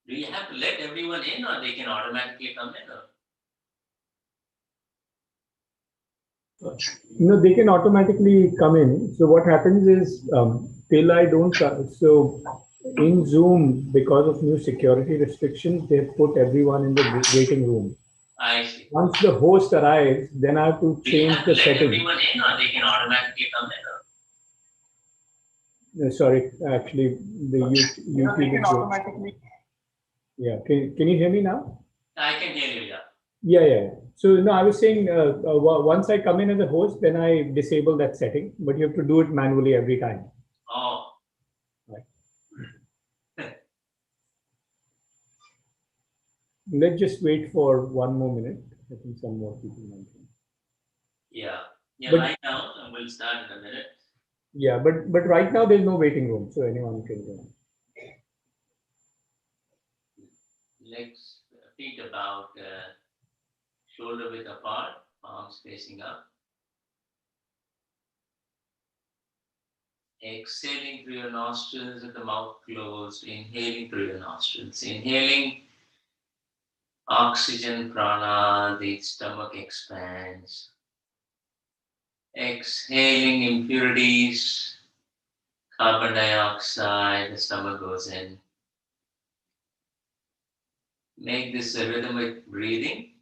Do you have to let everyone in, or they can automatically come in? Or? No, they can automatically come in. So what happens is, till I don't, so in Zoom, because of new security restrictions, they've put everyone in the waiting room. I see. Once the host arrives, then I have to Do you change have to the let setting. everyone in, or they can automatically come in? Sorry, actually, the YouTube They can is automatically. yeah. Can you hear me now? I can hear you, yeah. Yeah. So no, I was saying once I come in as a host, then I disable that setting, but you have to do it manually every time. Oh. Right. Let's just wait for one more minute. I think some more people might come. Yeah. Yeah, But, lie down and we'll start in a minute. Yeah, but right now there's no waiting room, so anyone can go. Legs, feet about shoulder width apart, palms facing up. Exhaling through your nostrils with the mouth closed, inhaling through your nostrils. Inhaling oxygen prana, the stomach expands. Exhaling impurities, carbon dioxide, the stomach goes in. Make this a rhythmic breathing.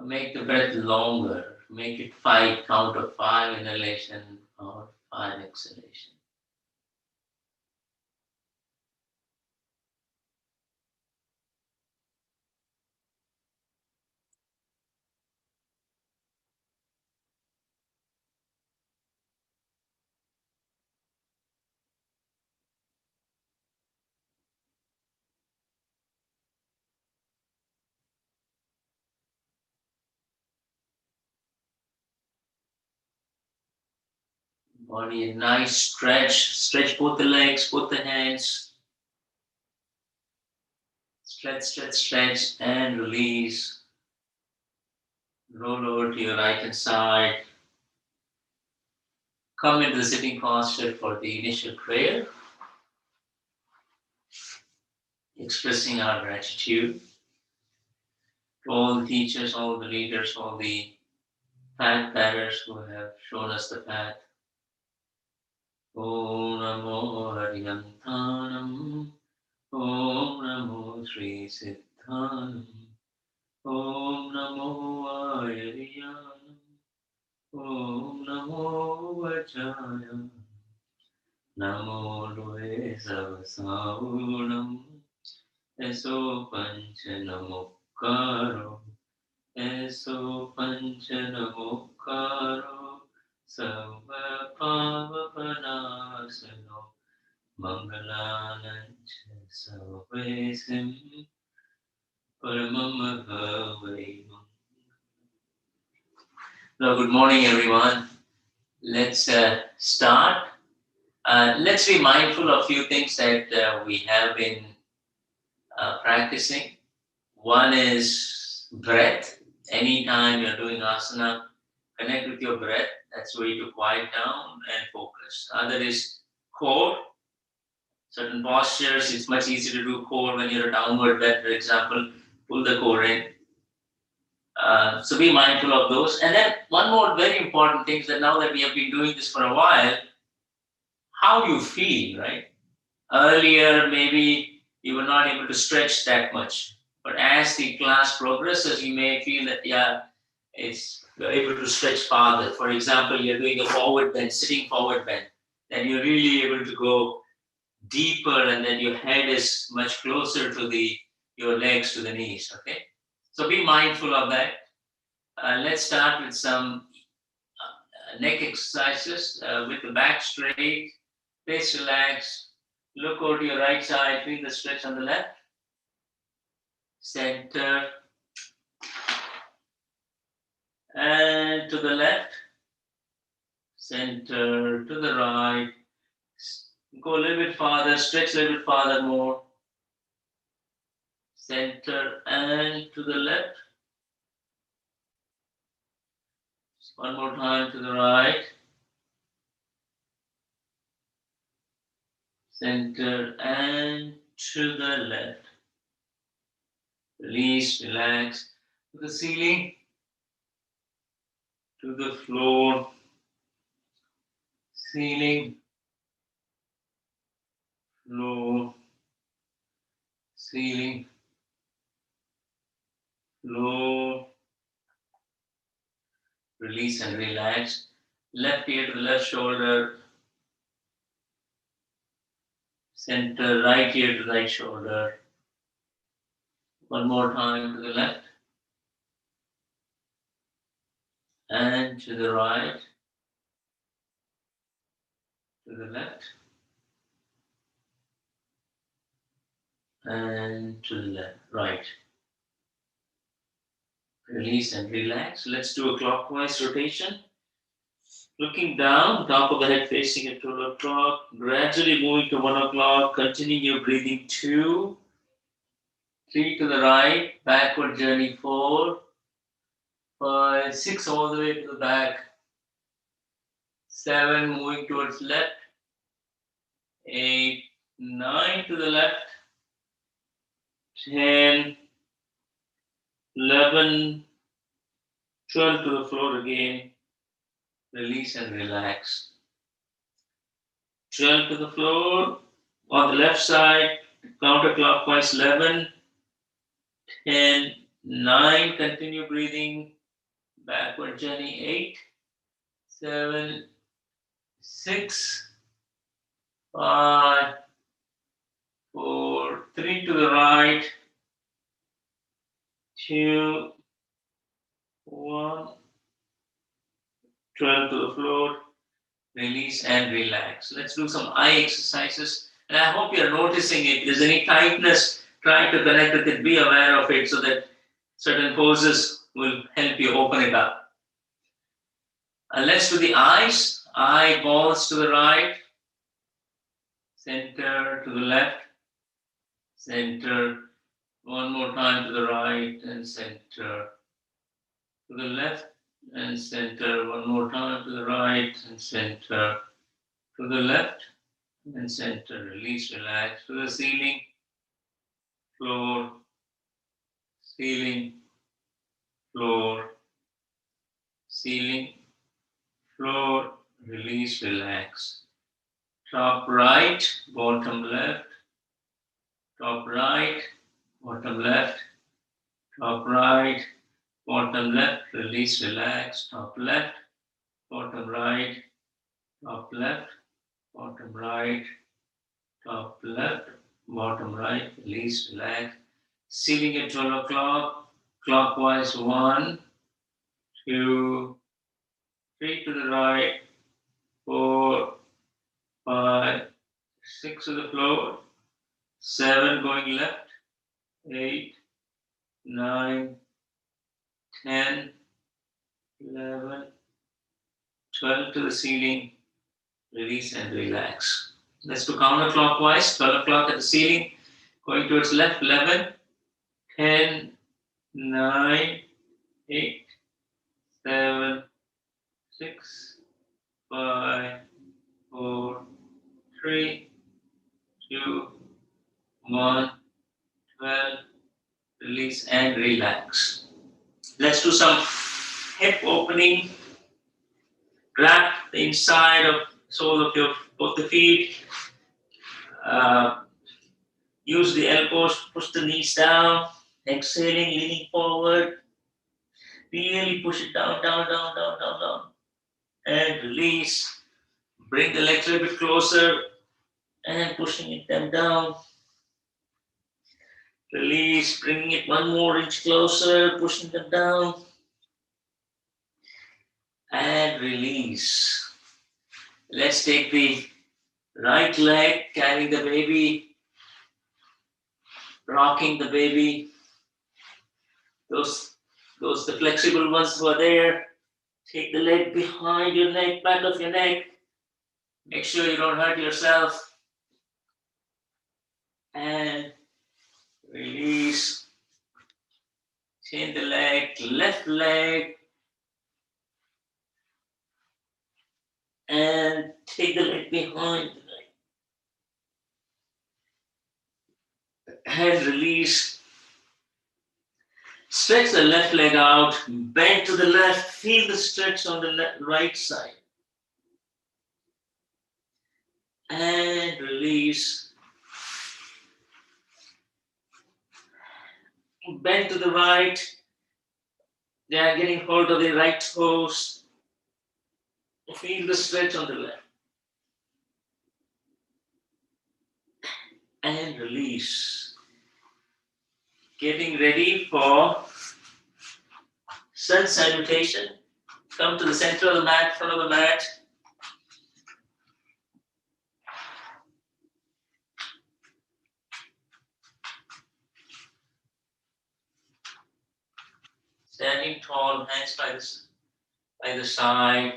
Make the breath longer. Make it 5, count of 5 inhalation or 5 exhalation. Body a nice stretch. Stretch both the legs, both the hands. Stretch, and release. Roll over to your right hand side. Come into the sitting posture for the initial prayer. Expressing our gratitude to all the teachers, all the leaders, all the path bearers who have shown us the path. Om Namo Hariyantanam. Om Namo Sri Siddhanam. Om Namo Ayariyanam. Om Namo Vajaya. Namo Dve Savasaunam. Eso Panchanamukaro. Eso Panchanamukaro. Sarva Pava Panasano. Mangalanancha Sarvesim. Paramam Bhavai. Well, good morning, everyone. Let's start. Let's be mindful of a few things that we have been practicing. One is breath. Anytime you're doing asana, connect with your breath. That's where you quiet down and focus. Other is core. Certain postures, it's much easier to do core when you're a downward bend, for example. Pull the core in. So be mindful of those. And then one more very important thing is that now that we have been doing this for a while, how you feel, right? Earlier, maybe you were not able to stretch that much. But as the class progresses, you may feel that, you're able to stretch farther. For example, you're doing a forward bend, sitting forward bend. Then you're really able to go deeper, and then your head is much closer to your legs to the knees, okay? So be mindful of that. Let's start with some neck exercises with the back straight, face relaxed. Look over to your right side, feel the stretch on the left. Center. And to the left. Center, to the right. Go a little bit farther, stretch a little bit farther more. Center and to the left. One more time to the right. Center and to the left. Release, relax. To the ceiling, to the floor. Ceiling, floor, ceiling, floor. Release and relax. Left ear to the left shoulder. Center, right ear to the right shoulder. One more time to the left. And to the right. To the left. And to the left. Right. Release and relax. Let's do a clockwise rotation. Looking down, top of the head facing at 12 o'clock, gradually moving to 1 o'clock, continuing your breathing 2, 3 to the right, backward journey 4, 5, 6 all the way to the back, 7 moving towards left, 8, 9 to the left, 10, 11, 12 to the floor again, release and relax. 12 to the floor, on the left side, counterclockwise 11, 10, 9, continue breathing, backward journey 8, 7, 6, 5, 4, 3 to the right, 2, 1, 12 to the floor, release and relax. Let's do some eye exercises. And I hope you're noticing it. If there's any tightness, try to connect with it, be aware of it so that certain poses will help you open it up. And let's do the eyes. Eyeballs to the right, center to the left, center, one more time to the right and center, to the left and center, one more time to the right and center, to the left and center, release, relax, to the ceiling, floor, ceiling, floor, ceiling, floor, release, relax. Top right, bottom left, top right, bottom left, top right, bottom left, release, relax, top left, bottom right, top left, bottom right, top left, bottom right, release, relax. Ceiling at 12 o'clock, clockwise 1, 2, 3 to the right, 4, 5, 6 to the floor, 7 going left, 8, 9, 10, 11, 12 to the ceiling, release and relax. Let's do counterclockwise, 12 o'clock at the ceiling, going towards left, 11, 10, 9, 8, 7, 6, 5, 4, 3, 2, 1, 12, release and relax. Let's do some hip opening. Grab the inside of sole of your both the feet. Use the elbows, push the knees down. Exhaling, leaning forward. Really push it down, down, down, down, down, down. And release. Bring the legs a little bit closer and pushing it them down. Release, bringing it one more inch closer, pushing them down. And release. Let's take the right leg, carrying the baby, rocking the baby. Those the flexible ones who are there. Take the leg behind your neck, back of your neck. Make sure you don't hurt yourself. And release. Change the leg, left leg. and take the leg behind. Head release. Stretch the left leg out, bend to the left, feel the stretch on the right side. And release. Bend to the right. They are getting hold of the right toes. Feel the stretch on the left. And release. Getting ready for sun salutation. Come to the center of the mat, front of the mat. Standing tall, hands by the side.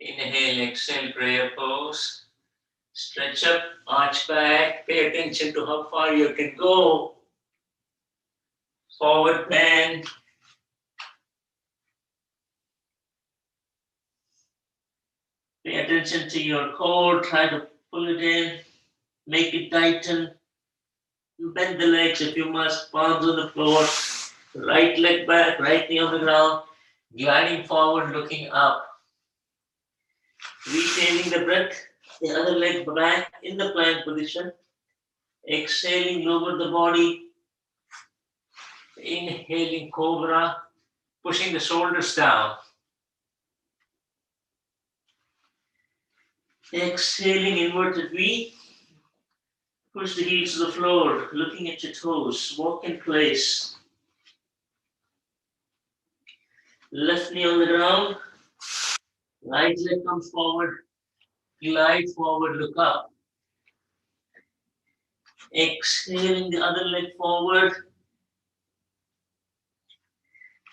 Inhale, exhale, prayer pose. Stretch up, arch back. Pay attention to how far you can go. Forward bend. Pay attention to your core. Try to pull it in. Make it tighten. Bend the legs if you must. Palms on the floor. Right leg back, right knee on the ground. Gliding forward, looking up. Retaining the breath. The other leg back in the plank position. Exhaling, lower the body. Inhaling, cobra. Pushing the shoulders down. Exhaling, inverted V. Push the heels to the floor, looking at your toes. Walk in place. Left knee on the ground. Right leg comes forward. Glide forward, look up. Exhaling the other leg forward.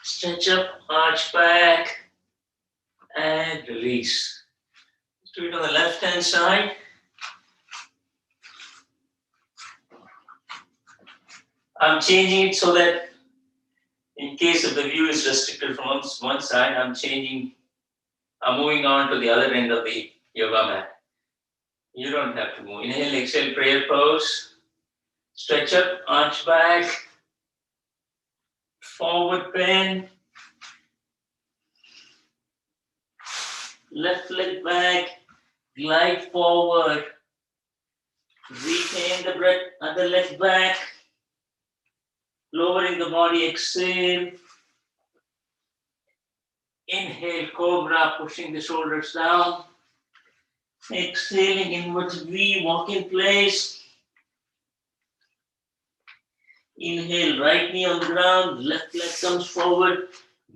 Stretch up, arch back, and release. Let's do it on the left hand side. I'm changing it so that in case if the view is restricted from one side, I'm moving on to the other end of the yoga mat. You don't have to move. Inhale, exhale, prayer pose. Stretch up, arch back, forward bend, left leg back, glide forward, retain the breath, other leg back, lowering the body, exhale. Inhale, cobra, pushing the shoulders down. Exhaling, inverted V, walk in place. Inhale, right knee on the ground, left leg comes forward,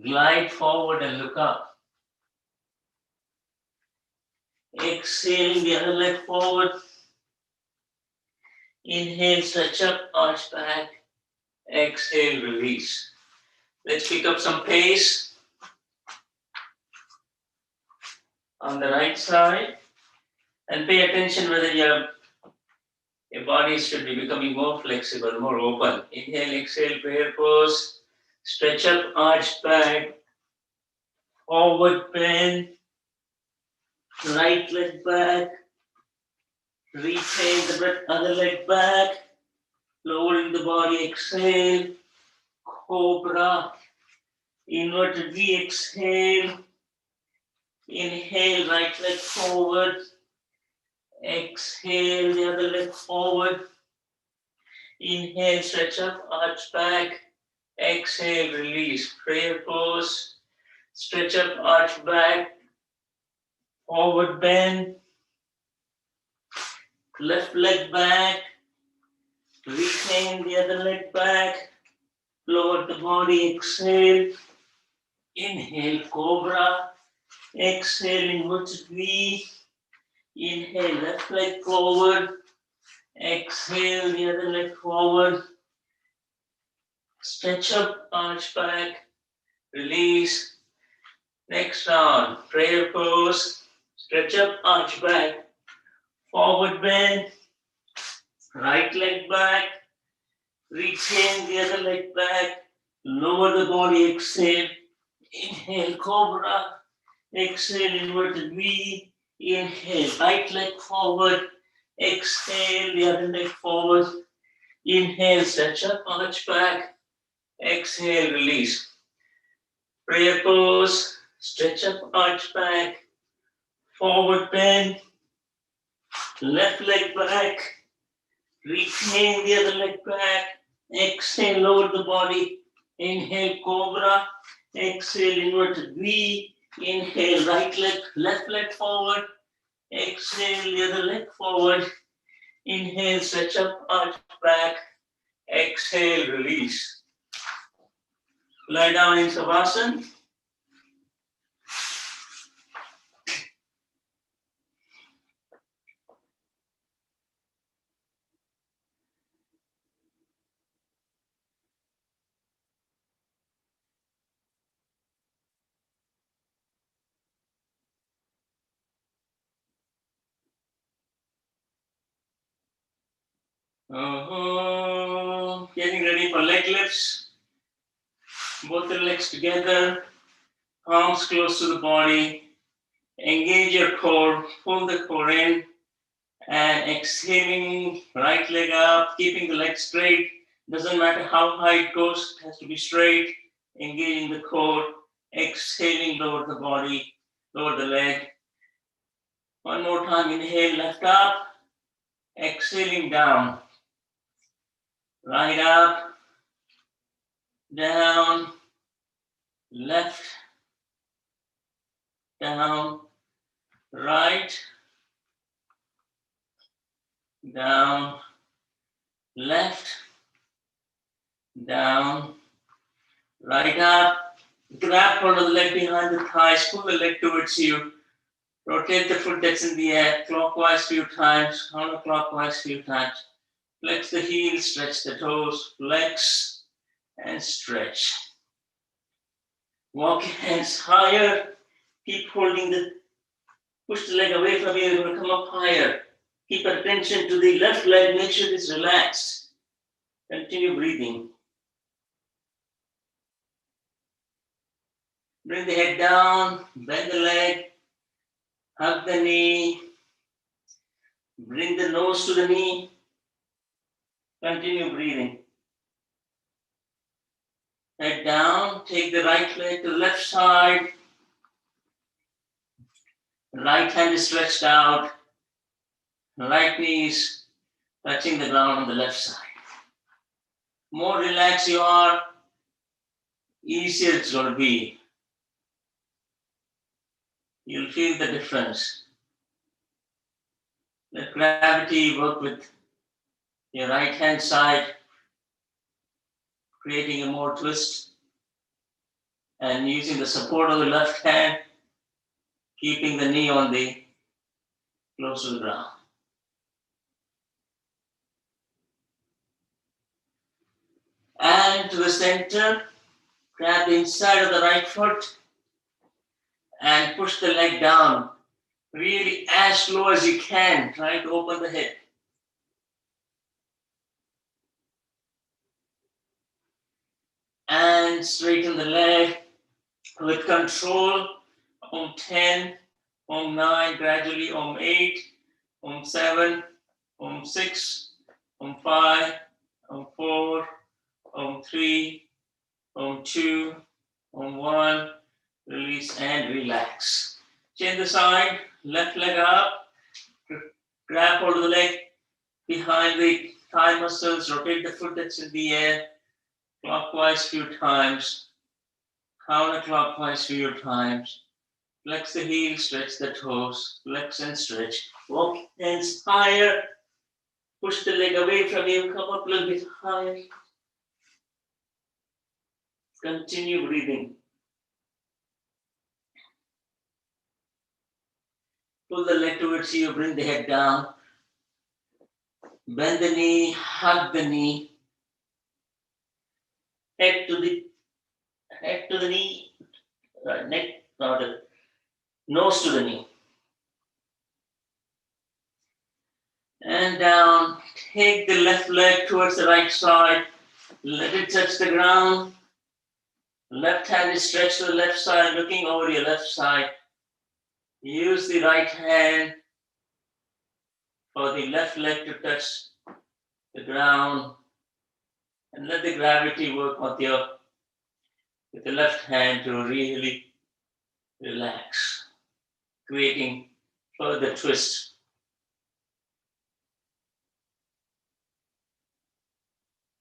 glide forward and look up. Exhaling, the other leg forward. Inhale, stretch up, arch back. Exhale, release. Let's pick up some pace. On the right side. And pay attention whether your body should be becoming more flexible, more open. Inhale, exhale, prayer pose. Stretch up, arch back. Forward bend. Right leg back. Retain the breath, other leg back. Lowering the body, exhale. Cobra. Inverted V, exhale. Inhale, right leg forward. Exhale, the other leg forward. Inhale, stretch up, arch back. Exhale, release. Prayer pose. Stretch up, arch back. Forward bend. Left leg back. Retain the other leg back. Lower the body, exhale. Inhale, cobra. Exhale, inverted V. Inhale, left leg forward. Exhale, the other leg forward. Stretch up, arch back. Release. Next round, prayer pose. Stretch up, arch back. Forward bend. Right leg back. Retain the other leg back. Lower the body, exhale. Inhale, cobra. Exhale, inverted V. Inhale, right leg forward. Exhale, the other leg forward. Inhale, stretch up, arch back. Exhale, release. Prayer pose. Stretch up, arch back. Forward bend. Left leg back. Retain the other leg back. Exhale, lower the body. Inhale, cobra. Exhale, inverted V. Inhale, right leg, left leg forward. Exhale, the other leg forward. Inhale, stretch up, arch back. Exhale, release. Lie down in Savasana. Getting ready for leg lifts. Both the legs together, palms close to the body. Engage your core, pull the core in, and exhaling, right leg up, keeping the leg straight. Doesn't matter how high it goes, it has to be straight. Engaging the core, exhaling, lower the body, lower the leg. One more time, inhale, left up, exhaling down. Right up, down, left, down, right, down, left, down, right up. Grab hold of the leg behind the thighs, pull the leg towards you. Rotate the foot that's in the air, clockwise few times, counterclockwise few times. Flex the heels, stretch the toes, flex and stretch. Walk your hands higher. Keep holding push the leg away from you, you're going to come up higher. Keep attention to the left leg, make sure it's relaxed. Continue breathing. Bring the head down, bend the leg, hug the knee, bring the nose to the knee. Continue breathing. Head down, take the right leg to the left side. Right hand is stretched out. Right knee is touching the ground on the left side. More relaxed you are, easier it's going to be. You'll feel the difference. Let gravity work with your right hand side, creating a more twist, and using the support of the left hand, keeping the knee on the close to the ground. And to the center, grab the inside of the right foot and push the leg down. Really as low as you can. Try to open the head. And straighten the leg with control. Om 10, Om 9, gradually Om 8, Om 7, Om 6, Om 5, Om 4, Om 3, Om 2, Om 1, release and relax. Change the side, left leg up, grab hold of the leg behind the thigh muscles, rotate the foot that's in the air, clockwise few times, counterclockwise few times. Flex the heels, stretch the toes, flex and stretch. Walk hands higher, push the leg away from you, come up a little bit higher. Continue breathing. Pull the leg towards you, bring the head down. Bend the knee, hug the knee. Head to the knee, neck, nose to the knee. And down, take the left leg towards the right side. Let it touch the ground. Left hand is stretched to the left side, looking over your left side. Use the right hand for the left leg to touch the ground, and let the gravity work with the left hand to really relax, creating further twist.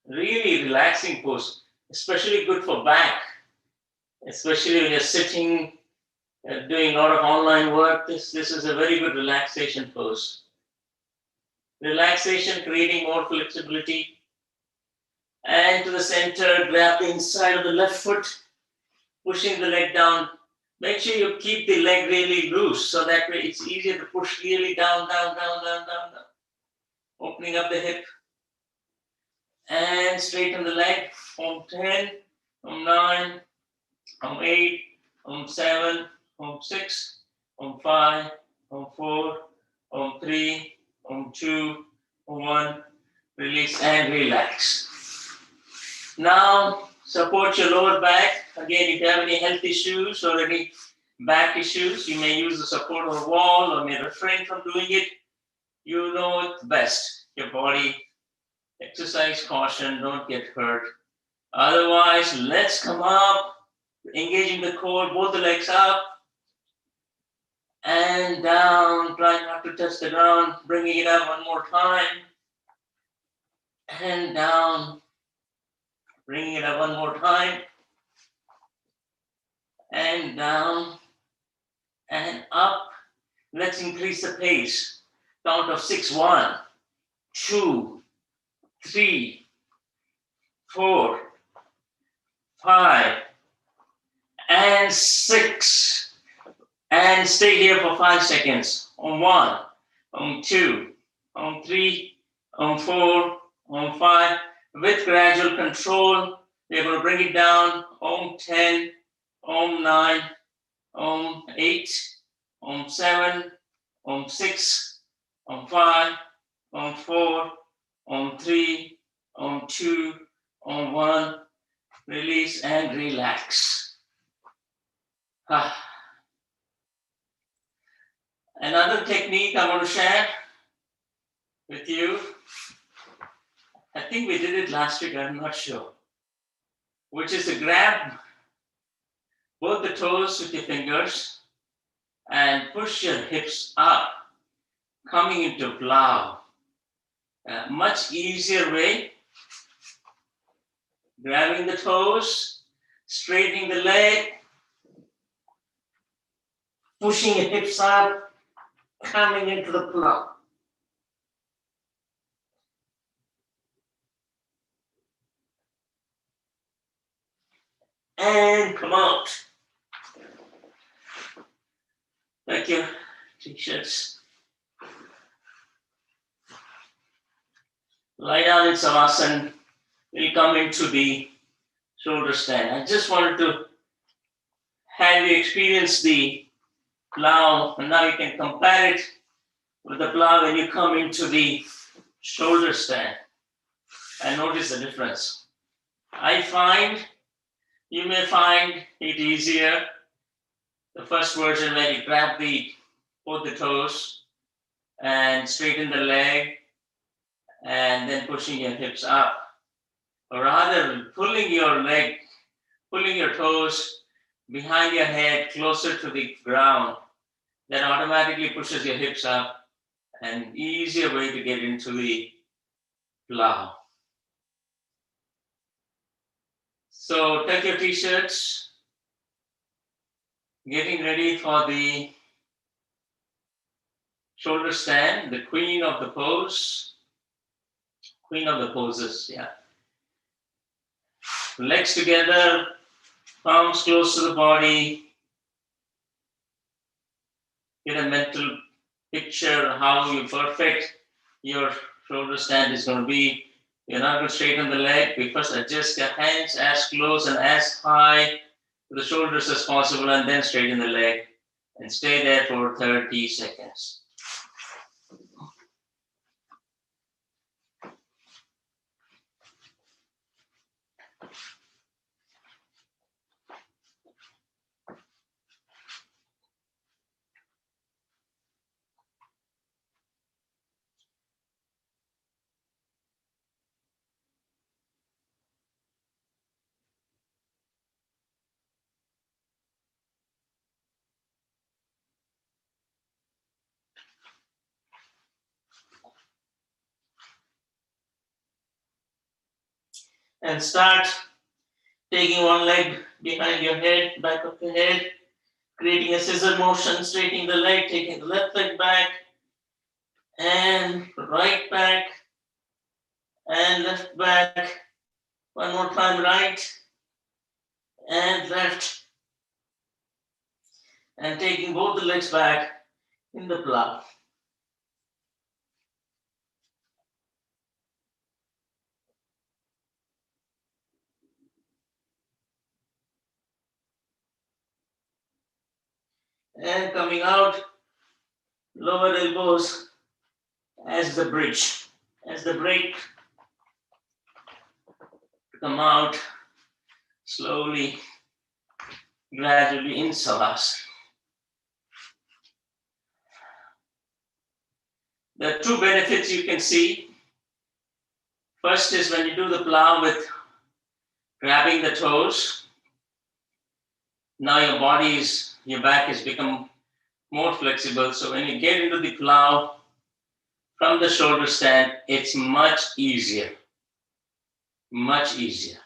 Really relaxing pose, especially good for back, especially when you're sitting, doing a lot of online work. This is a very good relaxation pose. Relaxation, creating more flexibility. And to the center, grab the inside of the left foot, pushing the leg down. Make sure you keep the leg really loose, so that way it's easier to push really down, down, down, down, down, down. Opening up the hip. And straighten the leg. 10, 9, 8, 7, 6, 5, 4, 3, 2, 1. Release and relax. Now, support your lower back. Again, if you have any health issues or any back issues, you may use the support of a wall or may refrain from doing it. You know it best. Your body, exercise caution, don't get hurt. Otherwise, let's come up, engaging the core, both the legs up and down. Try not to touch the ground, bringing it up one more time. And down, bringing it up one more time. And down and up. Let's increase the pace. Count of 6, 1, 2, 3, 4, 5, and 6. And stay here for 5 seconds. On 1, on 2, on 3, on 4, on 5. With gradual control, we're going to bring it down. On 10, on 9, on 8, on 7, on 6, on 5, on 4, on 3, on 2, on 1. Release and relax. Another technique I want to share with you. I think we did it last week, I'm not sure. Which is to grab both the toes with your fingers and push your hips up, coming into plow. A much easier way. Grabbing the toes, straightening the leg, pushing your hips up, coming into the plow. And come out. Like your t-shirts. Lie down in Savasana. We'll come into the shoulder stand. I just wanted to have you experience the plow, and now you can compare it with the plow when you come into the shoulder stand and notice the difference. You may find it easier, the first version where you grab both the toes and straighten the leg and then pushing your hips up. Or rather, pulling your toes behind your head closer to the ground, that automatically pushes your hips up, an easier way to get into the plow. So take your t-shirts, getting ready for the shoulder stand, the queen of the poses, yeah. Legs together, palms close to the body. Get a mental picture how you perfect your shoulder stand is going to be. You're not going to straighten the leg. We first adjust your hands as close and as high to the shoulders as possible, and then straighten the leg and stay there for 30 seconds. And start taking one leg behind your head, back of your head, creating a scissor motion, straightening the leg, taking the left leg back, and right back, and left back. One more time, right, and left, and taking both the legs back in the plow. And coming out, lower elbows as the bridge, as the break. Come out slowly, gradually in savasana. There are two benefits you can see. First is when you do the plow with grabbing the toes. Now your back has become more flexible. So when you get into the plow from the shoulder stand, it's much easier. Much easier.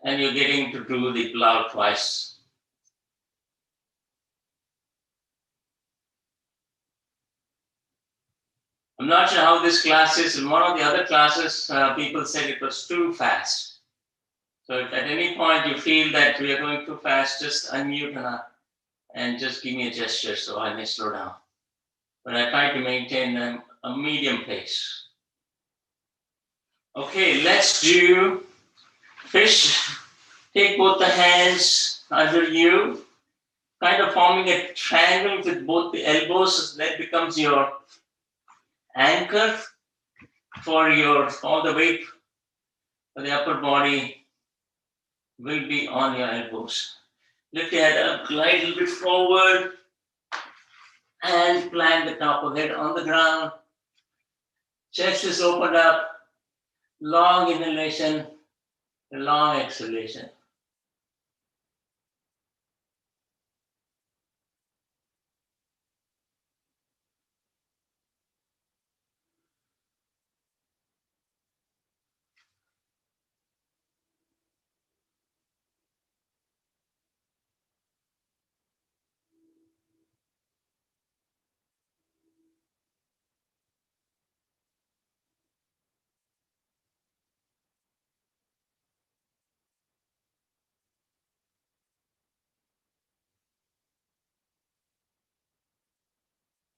And you're getting to do the plow twice. I'm not sure how this class is. In one of the other classes, people said it was too fast. So if at any point you feel that we are going too fast, just unmute and just give me a gesture so I may slow down. But I try to maintain a medium pace. Okay, let's do fish. Take both the hands under you, kind of forming a triangle with both the elbows. That becomes your anchor for all the weight for the upper body will be on your elbows. Lift your head up, glide a little bit forward, and plant the top of the head on the ground. Chest is opened up, long inhalation, long exhalation.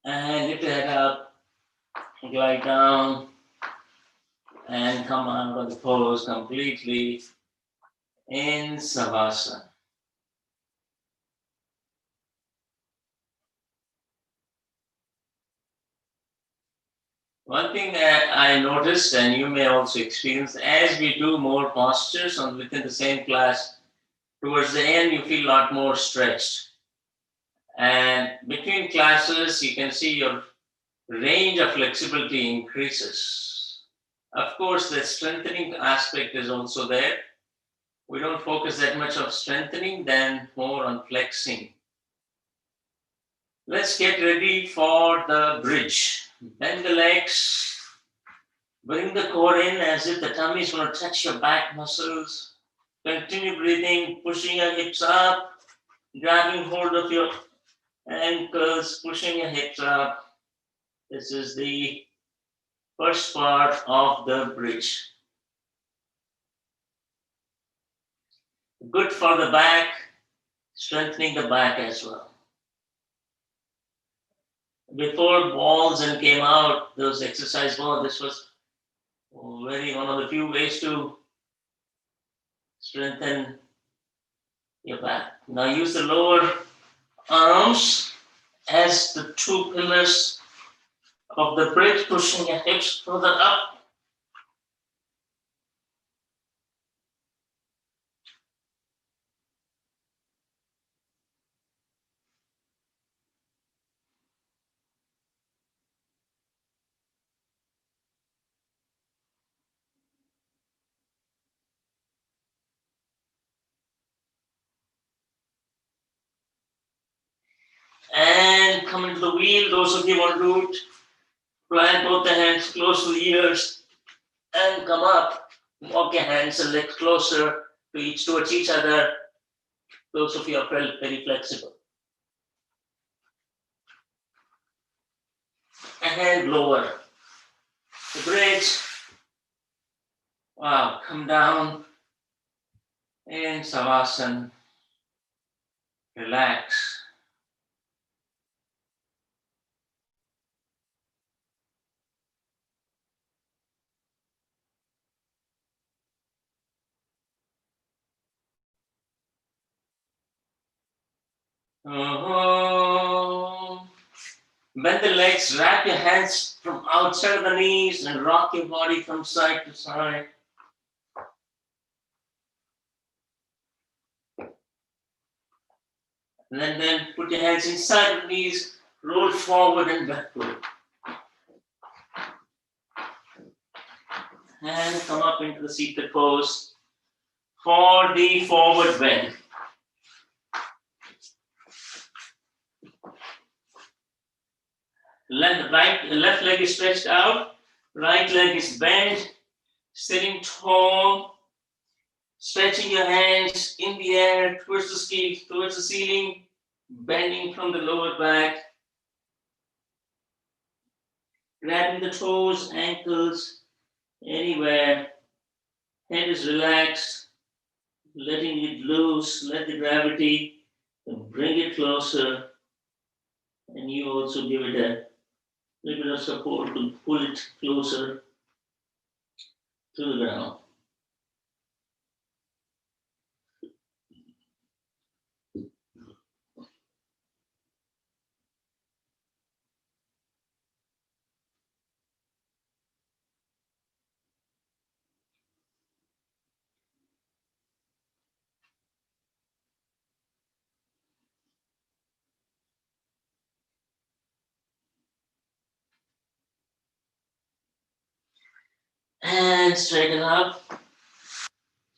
And lift your head up, glide down, and come out of the pose completely in Savasana. One thing that I noticed, and you may also experience, as we do more postures within the same class, towards the end you feel a lot more stretched. And between classes, you can see your range of flexibility increases. Of course, the strengthening aspect is also there. We don't focus that much on strengthening, than more on flexing. Let's get ready for the bridge. Bend the legs. Bring the core in as if the tummy is going to touch your back muscles. Continue breathing, pushing your hips up, grabbing hold of your ankles, pushing your hips up. This is the first part of the bridge. Good for the back, strengthening the back as well. Before balls and came out, those exercise balls, this was one of the few ways to strengthen your back. Now use the lower arms as the two pillars of the bridge, pushing your hips further up. And come into onto the wheel. Those of you want to do it, plant both the hands close to the ears and come up. Walk your hands and legs closer towards each other. Those of you are very flexible. And lower the bridge. Wow, come down in Savasana. Relax. Bend the legs, wrap your hands from outside of the knees and rock your body from side to side. And then put your hands inside the knees, roll forward and backward. And come up into the seated pose for the forward bend. Left leg is stretched out, right leg is bent, sitting tall, stretching your hands in the air towards the ceiling, bending from the lower back, grabbing the toes, ankles, anywhere. Head is relaxed, letting it loose, let the gravity bring it closer, and you also give it a little bit of support to pull it closer to the ground. And straighten up.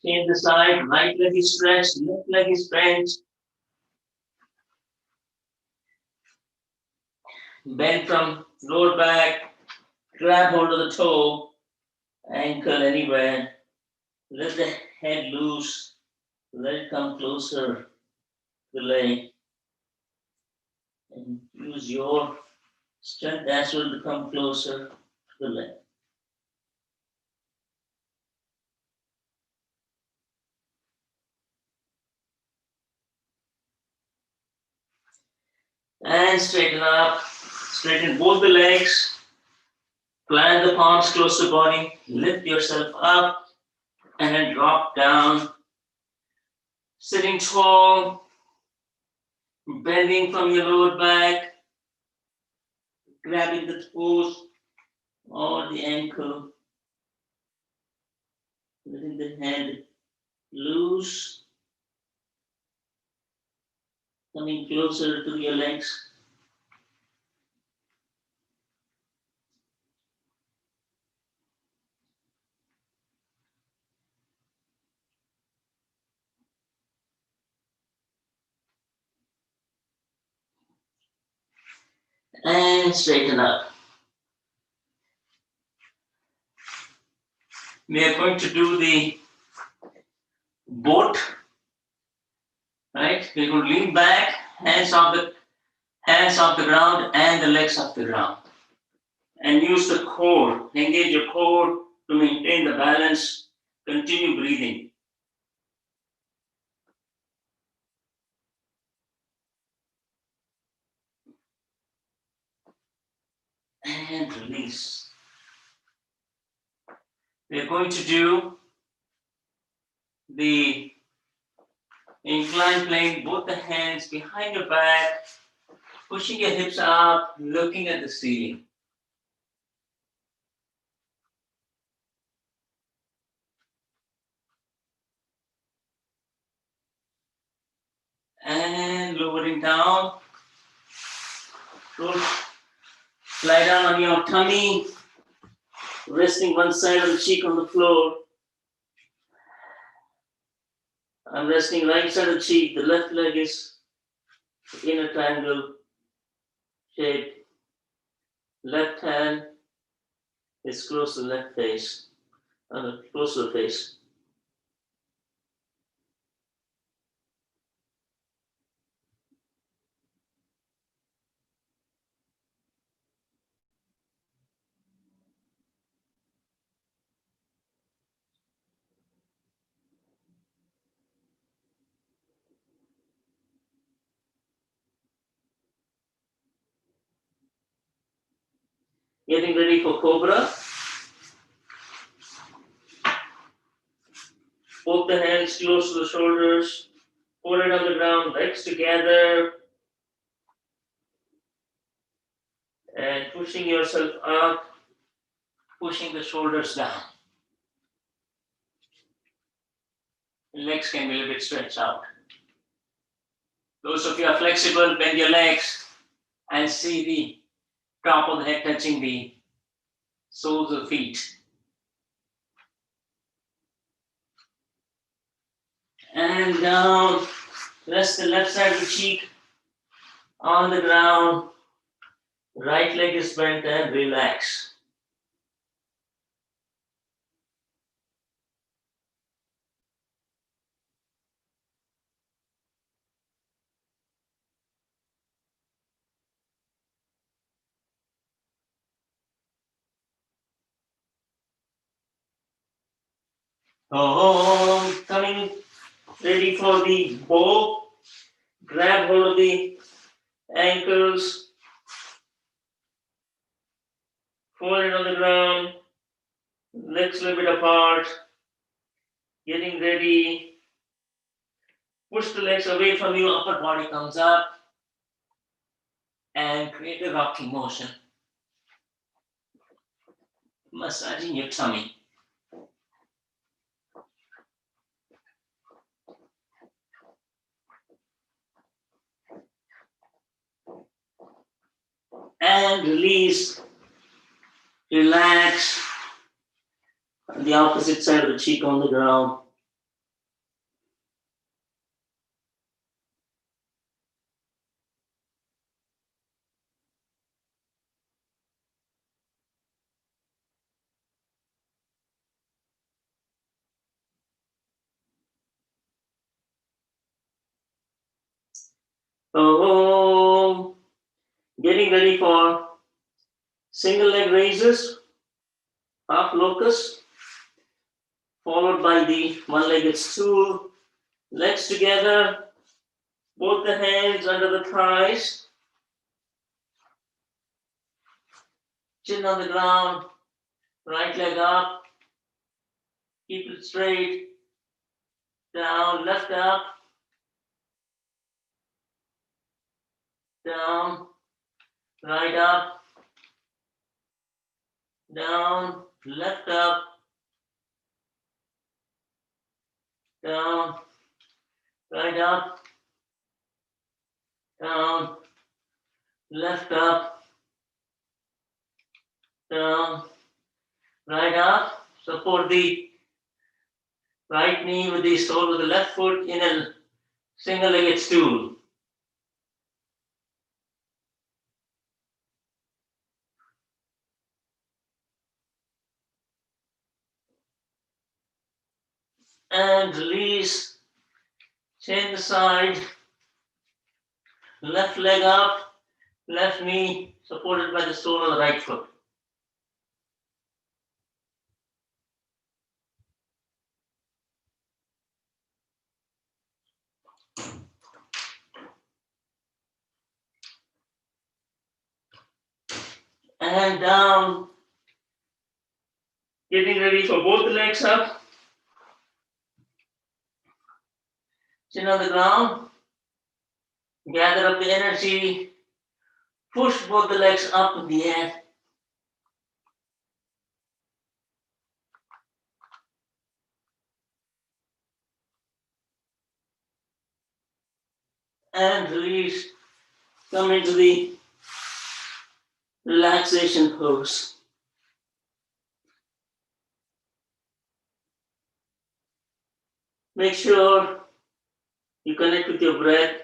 Change the side, right leg is stretched, left leg is bent. Bend from lower back, grab hold of the toe, ankle anywhere. Let the head loose, let it come closer to the leg. And use your strength as well to come closer to the leg. And straighten up, straighten both the legs, plant the palms close to the body, lift yourself up, and then drop down. Sitting tall, bending from your lower back, grabbing the toes or the ankle, letting the head loose, coming closer to your legs. And straighten up. We are going to do the boat, right? We're going to lean back, hands off the ground and the legs off the ground. And use the core, engage your core to maintain the balance, continue breathing. And release. We're going to do the incline plane, both the hands behind your back, pushing your hips up, looking at the ceiling. And lowering down. Lie down on your tummy, resting one side of the cheek on the floor. I'm resting right side of the cheek, the left leg is in a triangle shape. Left hand is close to the left face, close to the face. Getting ready for Cobra. Both the hands close to the shoulders, forehead on the ground, legs together, and pushing yourself up, pushing the shoulders down. Legs can be a little bit stretched out. Those of you are flexible, bend your legs and see the top of the head touching the soles of the feet. And down, rest the left side of the cheek on the ground. Right leg is bent and relax. Coming ready for the bow. Grab hold of the ankles. Forehead on the ground. Legs a little bit apart. Getting ready. Push the legs away from you. Upper body comes up. And create a rocking motion. Massaging your tummy. And release. Relax. On the opposite side of the cheek on the ground. Getting ready for single leg raises, half locust, followed by the one-legged stool, legs together, both the hands under the thighs, chin on the ground, right leg up, keep it straight, down, left up, down, right up, down, left up, down, right up, down, left up, down, right up. Support the right knee with the sole of the left foot in a single-legged stool. And release, change the side, left leg up, left knee supported by the sole of the right foot. And down, getting ready for both the legs up, chin on the ground, gather up the energy, push both the legs up in the air. And release, come into the relaxation pose. Make sure you connect with your breath.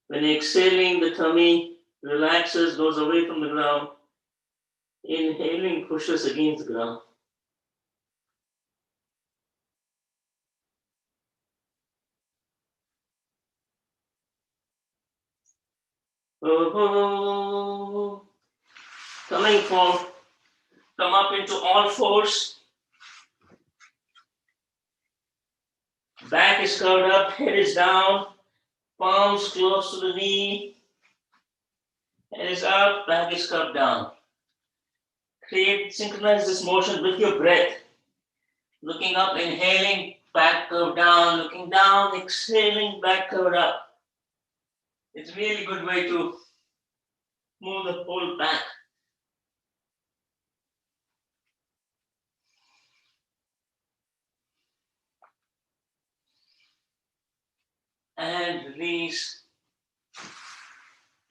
When exhaling, the tummy relaxes, goes away from the ground. Inhaling pushes against the ground. Coming from, come up into all fours. Back is curved up, head is down, palms close to the knee. Head is up, back is curved down. Synchronize this motion with your breath. Looking up, inhaling, back curved down, looking down, exhaling, back curved up. It's a really good way to move the whole back. And release.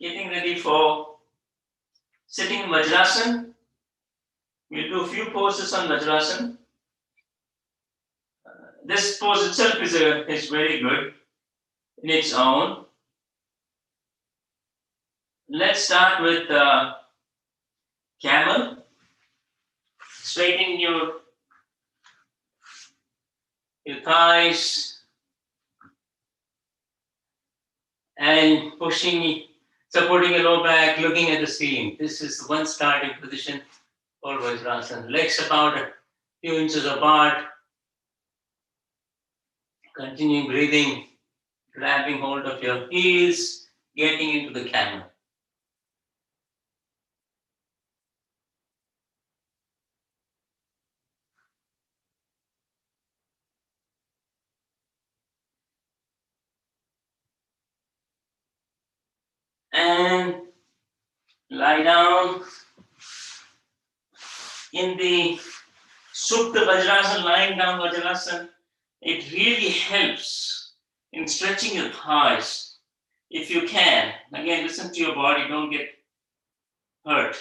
Getting ready for sitting in Vajrasana. We'll do a few poses on Vajrasana. This pose itself is very good in its own. Let's start with camel. Straighten your thighs and supporting your lower back, looking at the ceiling. This is the one starting position for Vajrasana. Legs about a few inches apart. Continuing breathing, grabbing hold of your heels, getting into the camel. And lie down in the Supta Vajrasana, lying down Vajrasana. It really helps in stretching your thighs if you can. Again, listen to your body, don't get hurt.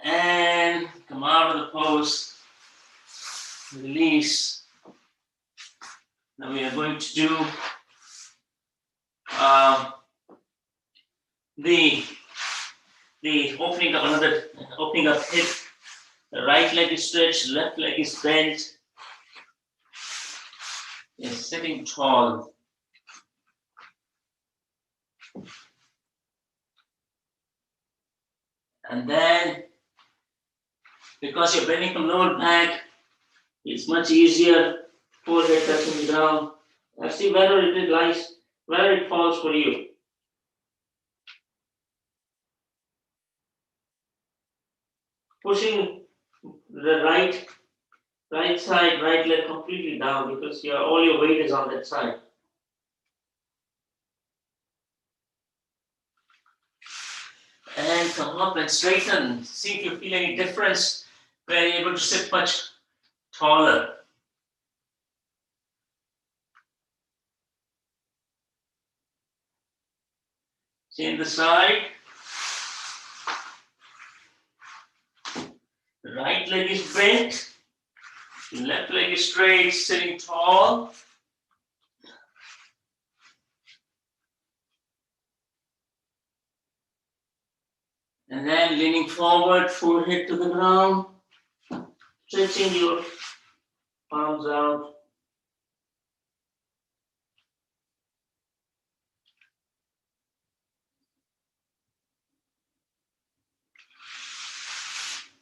And come out of the pose, release. Now we are going to do the opening up hip. The right leg is stretched, left leg is bent. You're sitting tall. And then, because you're bending from lower back, it's much easier. Forehead touching the ground. See whether it lies, where it falls for you. Pushing the right side, right leg completely down because all your weight is on that side. And come up and straighten. See if you feel any difference where you're able to sit much taller. Change the side. The right leg is bent. The left leg is straight, sitting tall. And then leaning forward, forehead to the ground. Stretching your palms out.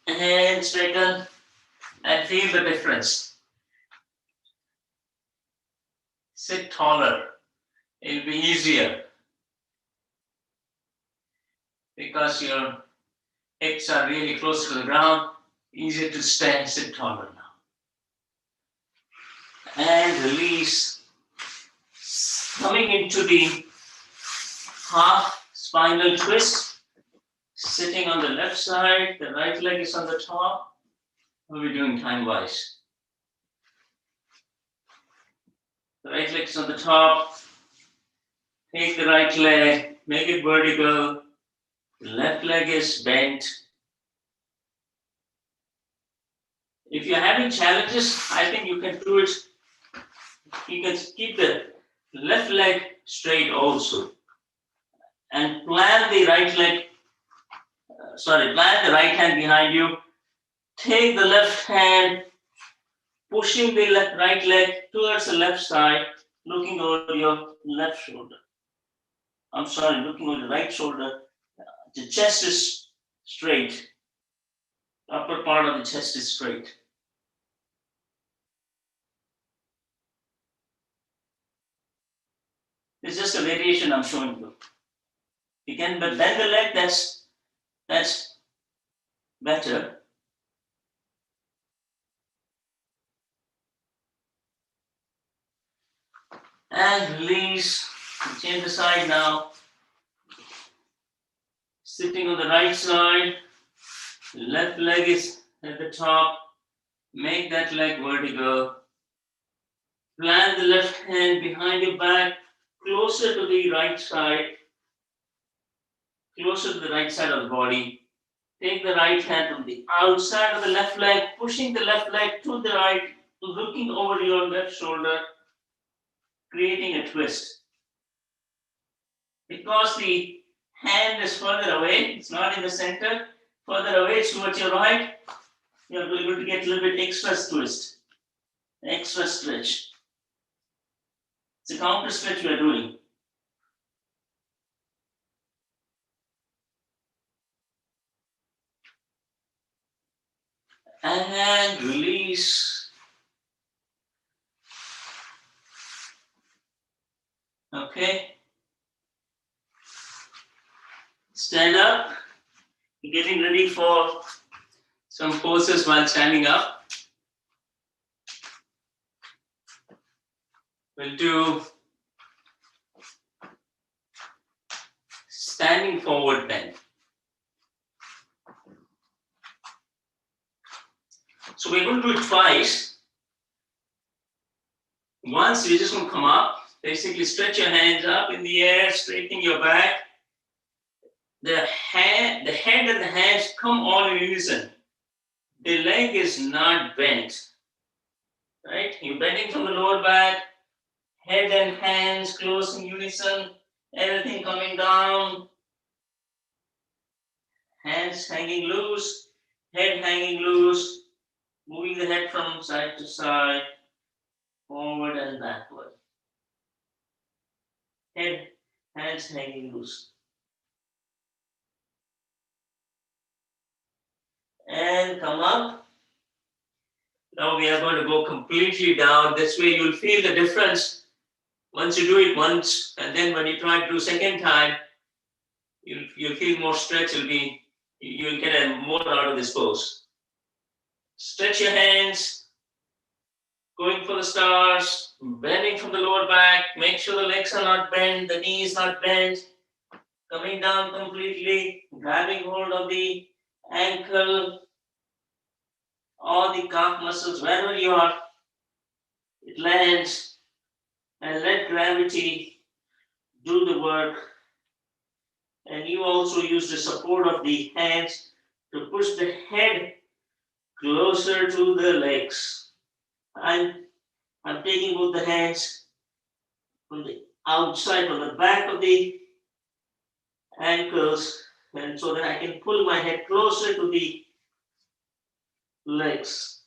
And straighten and feel the difference. Sit taller. It'll be easier because your hips are really close to the ground. Easier to sit taller now. And release. Coming into the half spinal twist. Sitting on the left side, the right leg is on the top. How are we doing time-wise? The right leg is on the top. Take the right leg, make it vertical. The left leg is bent. If you're having challenges, I think you can do it You can keep the left leg straight also. And plant the right leg, plant the right hand behind you. Take the left hand, pushing the right leg towards the left side, looking over your left shoulder. Looking over the right shoulder. The chest is straight. The upper part of the chest is straight. It's just a variation I'm showing you. You can bend the leg, that's better. And release. Change the side now. Sitting on the right side. Left leg is at the top. Make that leg vertical. Plant the left hand behind your back, closer to the right side. Closer to the right side of the body. Take the right hand from the outside of the left leg, pushing the left leg to the right, looking over your left shoulder, creating a twist. Because the hand is further away, it's not in the center, further away towards your right, you're able to get a little bit extra twist, extra stretch. It's a counter stretch we are doing. And release. Okay. Stand up. Getting ready for some poses while standing up. We'll do standing forward bend. So we're going to do it twice. Once you're just going to come up, basically stretch your hands up in the air, straightening your back. The head and the hands come all in unison. The leg is not bent. Right? You're bending from the lower back, head and hands close in unison, everything coming down. Hands hanging loose, head hanging loose, moving the head from side to side, forward and backward. Head, hands hanging loose. And come up. Now we are going to go completely down. This way you'll feel the difference once you do it once, and then when you try to do second time, you'll feel more stretch. You'll get more out of this pose. Stretch your hands, going for the stars, bending from the lower back. Make sure the legs are not bent, the knees not bent. Coming down completely, grabbing hold of the ankle or the calf muscles, wherever you are. It lands, and let gravity do the work. And you also use the support of the hands to push the head closer to the legs. I'm taking both the hands from the outside, from the back of the ankles, and so that I can pull my head closer to the legs.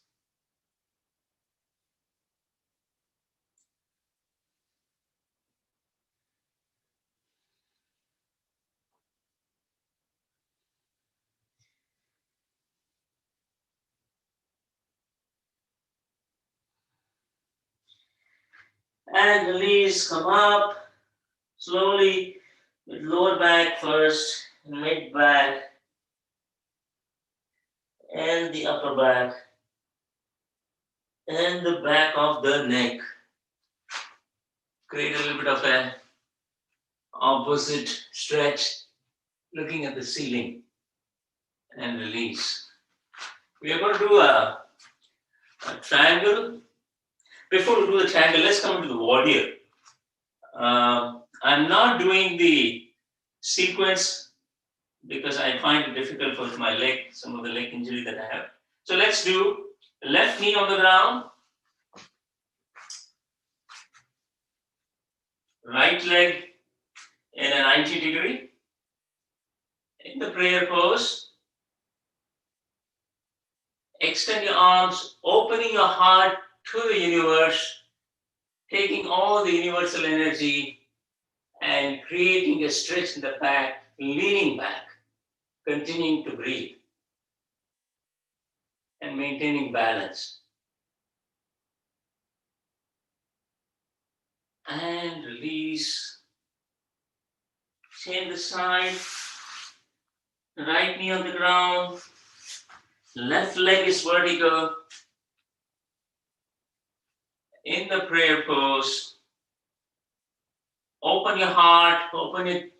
And release, come up slowly with lower back first, mid back, and the upper back, and the back of the neck. Create a little bit of an opposite stretch, looking at the ceiling, and release. We are going to do a triangle. Before we do the triangle, let's come to the warrior. I'm not doing the sequence because I find it difficult with my leg, some of the leg injury that I have. So let's do left knee on the ground, right leg in a 90 degree. In the prayer pose, extend your arms, opening your heart to the universe, taking all the universal energy and creating a stretch in the back, leaning back, continuing to breathe and maintaining balance. And release. Change the side. Right knee on the ground. Left leg is vertical. In the prayer pose, open your heart, open it,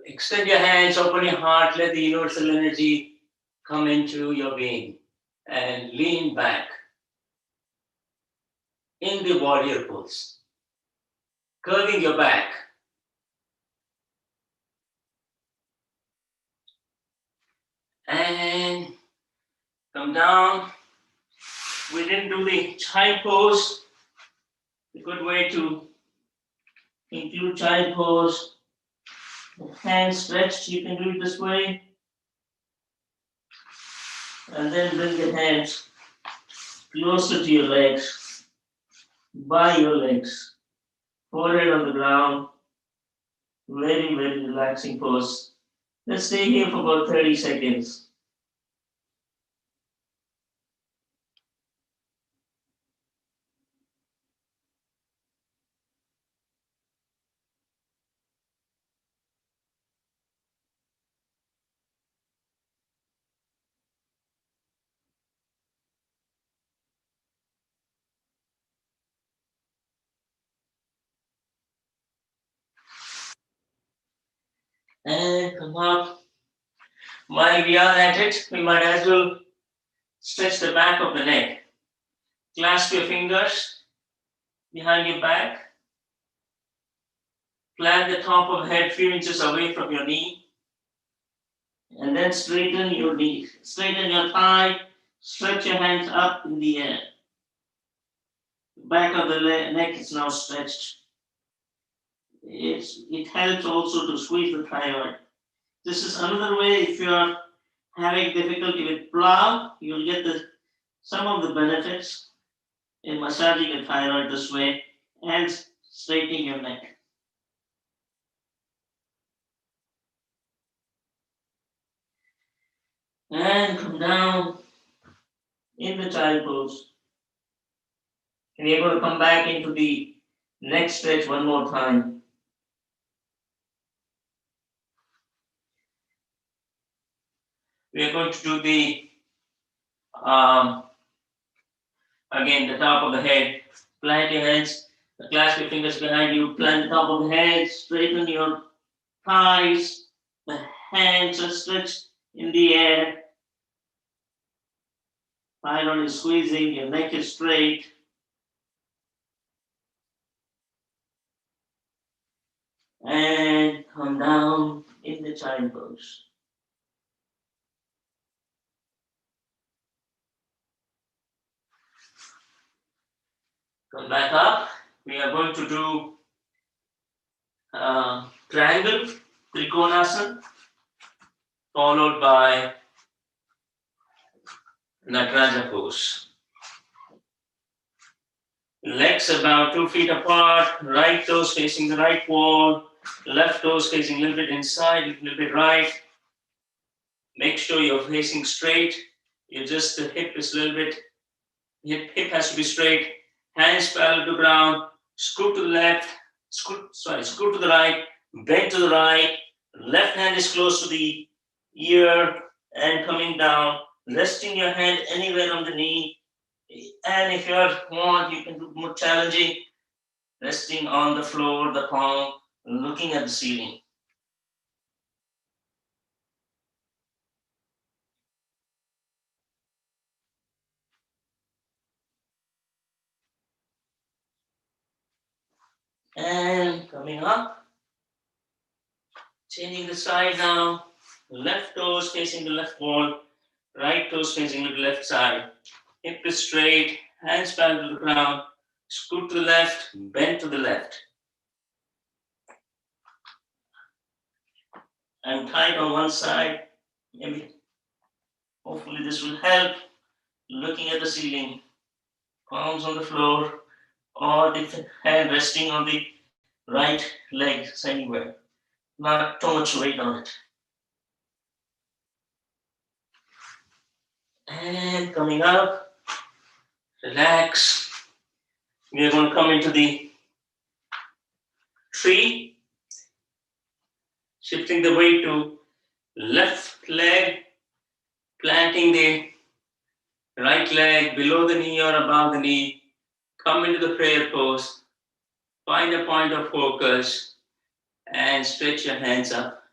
extend your hands, open your heart, let the universal energy come into your being and lean back in the warrior pose, curving your back. And come down. We didn't do the child pose. A good way to include child pose. Hands stretched, you can do it this way. And then bring the hands closer to your legs, by your legs, forehead on the ground. Very, very relaxing pose. Let's stay here for about 30 seconds. And come up. While we are at it, we might as well stretch the back of the neck. Clasp your fingers behind your back. Plant the top of the head a few inches away from your knee. And then straighten your knee. Straighten your thigh. Stretch your hands up in the air. The back of the neck is now stretched. It helps also to squeeze the thyroid. This is another way if you are having difficulty with plow, you'll get some of the benefits in massaging the thyroid this way and straightening your neck. And come down in the child pose. And you're going to come back into the neck stretch one more time. We are going to do the again the top of the head. Plant your hands, clasp your fingers behind you. Plant the top of the head. Straighten your thighs. The hands are stretched in the air. Thyroid is squeezing. Your neck is straight. And come down in the child pose. Come back up. We are going to do triangle, Trikonasana, followed by Nataraja pose. Legs about 2 feet apart, right toes facing the right wall, left toes facing a little bit inside, a little bit right. Make sure you're facing straight. The hip is a little bit, hip has to be straight. Hands parallel to ground, scoot to the left, scoot to the right, bend to the right. Left hand is close to the ear and coming down, resting your hand anywhere on the knee. And if you want, you can do more challenging, resting on the floor, the palm, looking at the ceiling. And coming up, changing the side now, left toes facing the left wall, right toes facing the left side. Hip is straight, hands parallel to the ground, scoot to the left, bend to the left. I'm tight on one side. Maybe, hopefully, this will help. Looking at the ceiling, palms on the floor, or the hand resting on the right leg anywhere. Not too much weight on it. And coming up, relax. We are going to come into the tree, shifting the weight to left leg, planting the right leg below the knee or above the knee. Come into the prayer pose. Find a point of focus and stretch your hands up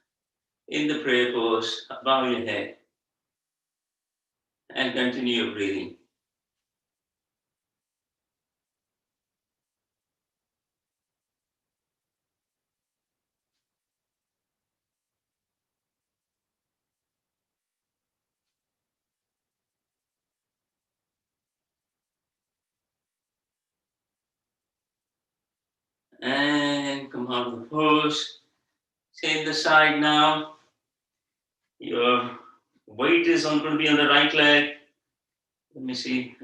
in the prayer pose above your head. And continue your breathing. And come out of the pose. Same the side now. Your weight is going to be on the right leg. Let me see.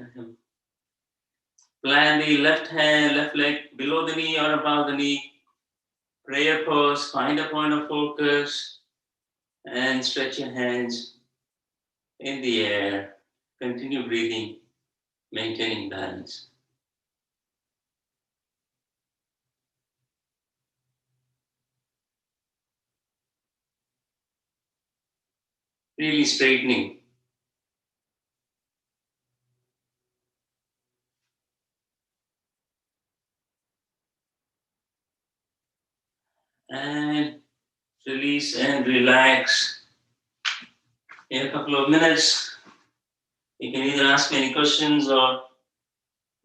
Plant the left hand, left leg below the knee or above the knee. Prayer pose. Find a point of focus and stretch your hands in the air. Continue breathing, maintaining balance. Really straightening. And release and relax. In a couple of minutes, you can either ask me any questions or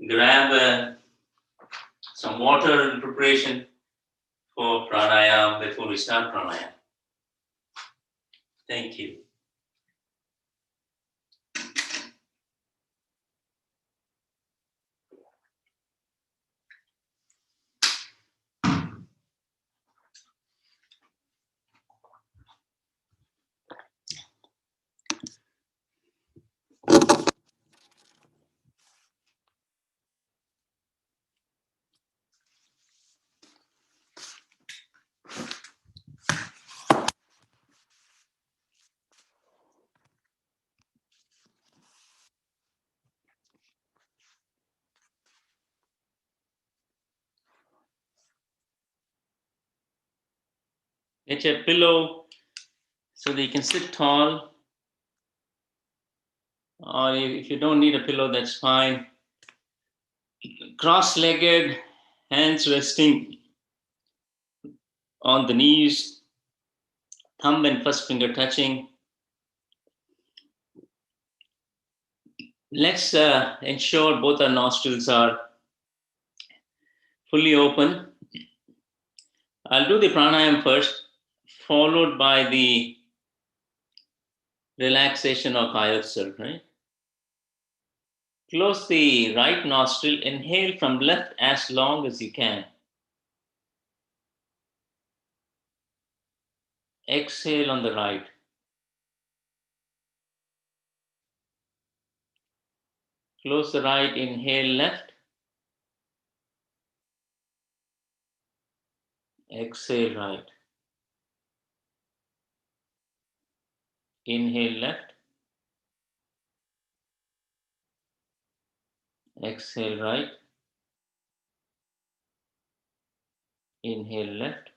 grab some water in preparation for pranayama before we start pranayama. Thank you. Get your pillow so that you can sit tall. Or if you don't need a pillow, that's fine. Cross-legged, hands resting on the knees, thumb and first finger touching. Let's ensure both our nostrils are fully open. I'll do the pranayam first, followed by the relaxation or kayotsal, right? Close the right nostril, inhale from left as long as you can. Exhale on the right. Close the right, inhale left. Exhale right. Inhale left. Exhale right. Inhale left.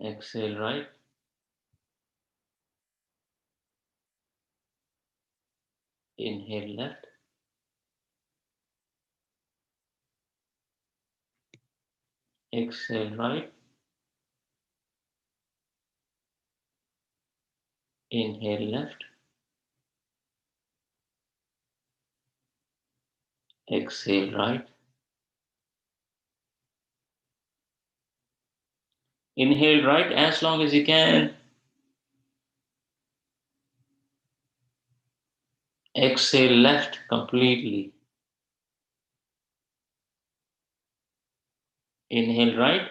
Exhale right. Inhale left. Exhale right. Inhale left. Exhale right. Inhale right as long as you can. Exhale left completely. Inhale right.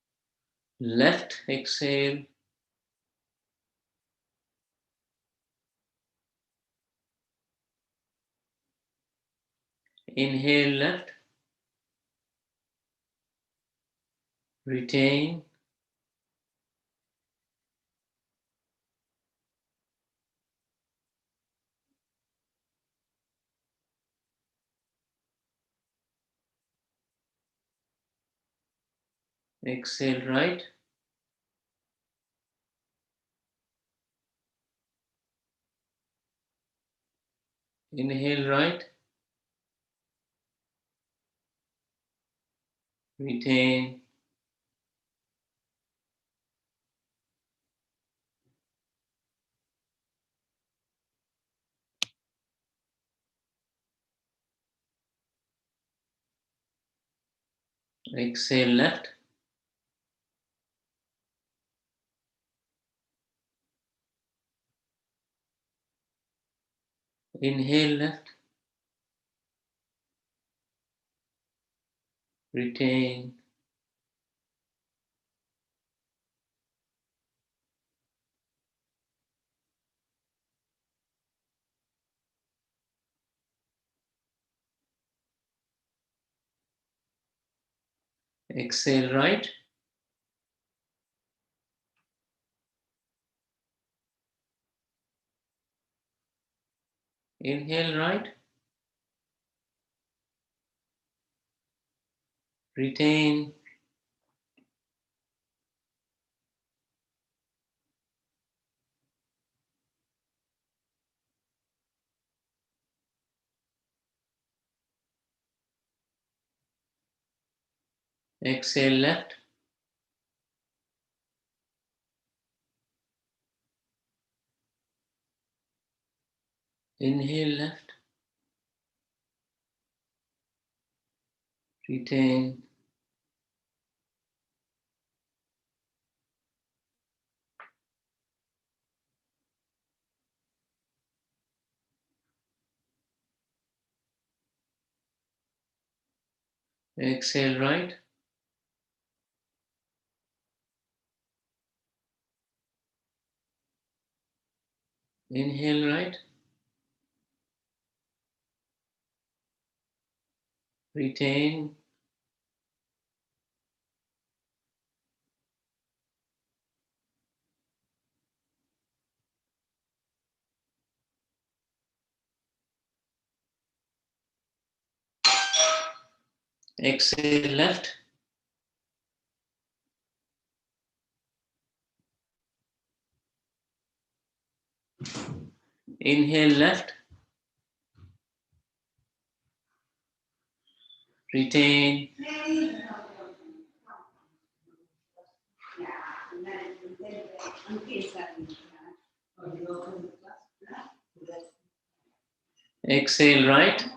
left, exhale. Inhale left, retain. Exhale right, inhale right, retain. Exhale left, inhale left, retain. Exhale right, inhale right, retain. Exhale left, inhale left, retain. Exhale right, inhale right, retain. Exhale left, inhale left, retain. Exhale right,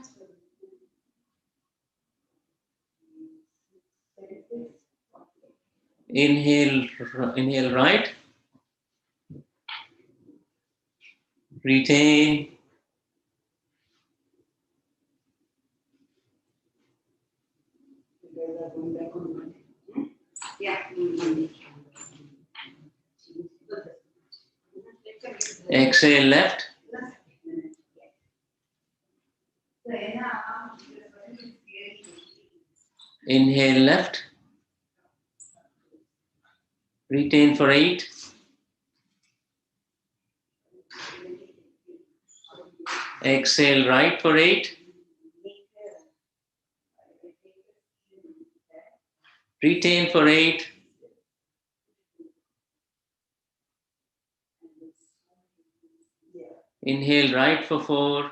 inhale right, retain. Exhale left, inhale left, retain for 8. Exhale right for 8, retain for 8. Inhale right for 4,